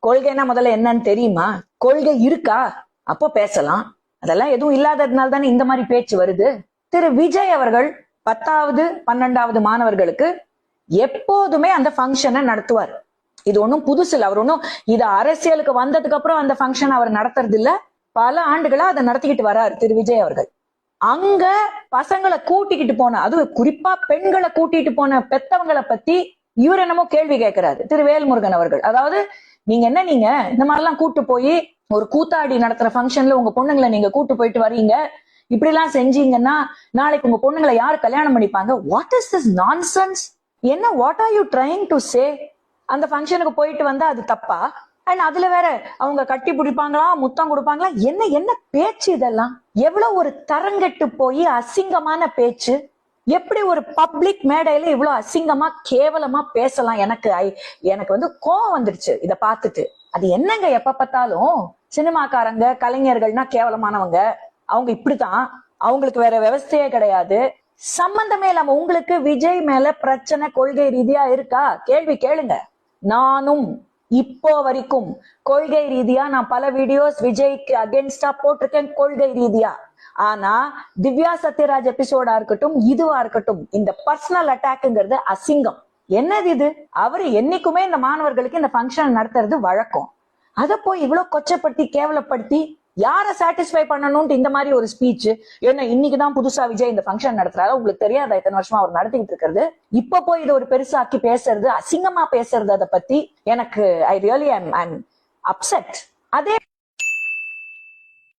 கொள்கைன்னா முதல்ல என்னன்னு தெரியுமா? கொள்கை இருக்கா? அப்போ பேசலாம். அதெல்லாம் எதுவும் இல்லாததுனால தானே இந்த மாதிரி பேச்சு வருது. திரு விஜய் அவர்கள் 10வது 12வது மாணவர்களுக்கு எப்போதுமே அந்த ஃபங்க்ஷனை நடத்துவார். இது ஒன்றும் புதுசு இல்லை. அவர் ஒன்றும் இது அரசியலுக்கு வந்ததுக்கு அப்புறம் அந்த ஃபங்க்ஷன் அவர் நடத்துறது இல்ல. பல ஆண்டுகளா அதை நடத்திக்கிட்டு வர்றாரு திரு விஜய் அவர்கள். அங்க பசங்களை கூட்டிக்கிட்டு போன, அதுவும் குறிப்பா பெண்களை கூட்டிட்டு போன பெத்தவங்களை பத்தி இவர் என்னமோ கேள்வி கேட்கிறாரு திரு வேல்முருகன் அவர்கள். அதாவது நீங்க இந்த மாதிரி எல்லாம் கூட்டு போய் ஒரு கூத்தாடி நடத்துற ஃபங்க்ஷன்ல உங்க பொண்ணுங்களை நீங்க கூட்டு போயிட்டு வரீங்க, இப்படி எல்லாம் செஞ்சீங்கன்னா நாளைக்கு உங்க பொண்ணுங்களை யாரு கல்யாணம் பண்ணிப்பாங்க? What is this nonsense? என்ன, what are you trying to say? அந்த ஃபங்க்ஷனுக்கு போயிட்டு வந்தா அது தப்பா? அண்ட் அதுல வேற அவங்க கட்டி பிடிப்பாங்களா, முத்தம் கொடுப்பாங்களா? என்ன பேச்சு இதெல்லாம்? எவ்வளவு ஒரு தரங்கெட்டு போய் அசிங்கமான பேச்சு! எப்படி ஒரு பப்ளிக் மேடையில இவ்வளவு அசிங்கமா கேவலமா பேசலாம்? எனக்கு கோவம் வந்துடுச்சு இத பார்த்துட்டு. அது என்னங்க, எப்ப பார்த்தாலும் சினிமாக்காரங்க கலைஞர்கள்னா கேவலமானவங்க, அவங்க இப்படித்தான், அவங்களுக்கு வேற விவசாயே கிடையாது, சம்பந்தமே இல்லாம. உங்களுக்கு விஜய் மேல பிரச்சனை கொள்கை ரீதியா இருக்கா? கேள்வி கேளுங்க. நானும் இப்போ வரைக்கும் கொள்கை ரீதியா நான் பல வீடியோஸ் விஜய்க்கு அகேன்ஸ்டா போட்டிருக்கேன், கொள்கை ரீதியா. ஆனா திவ்யா சத்யராஜ் எபிசோடா இருக்கட்டும், இதுவா இருக்கட்டும், இந்த பர்சனல் அட்டாக்ங்கிறது அசிங்கம். என்னது இது? அவரு என்னைக்குமே இந்த மாணவர்களுக்கு இந்த ஃபங்க்ஷன் நடத்துறது வழக்கம். அதை போய் இவ்வளவு கொச்சப்படுத்தி கேவலப்படுத்தி யாரை சாட்டிஸ்ஃபை பண்ணணும்னு இந்த மாதிரி ஒரு ஸ்பீச். ஏன்னா இன்னைக்குதான் புதுசா விஜய் இந்த ஃபங்க்ஷன் நடத்துறாரு, உங்களுக்கு தெரியாதா இத்தனை வருஷமா அவர் நடத்திக்கிட்டு இருக்கிறது? இப்ப போய் இதை ஒரு பெருசாக்கி பேசுறது, அசிங்கமா பேசுறது, அதை பத்தி எனக்கு ஐ ரியலி ஐம் அப்செட். அதே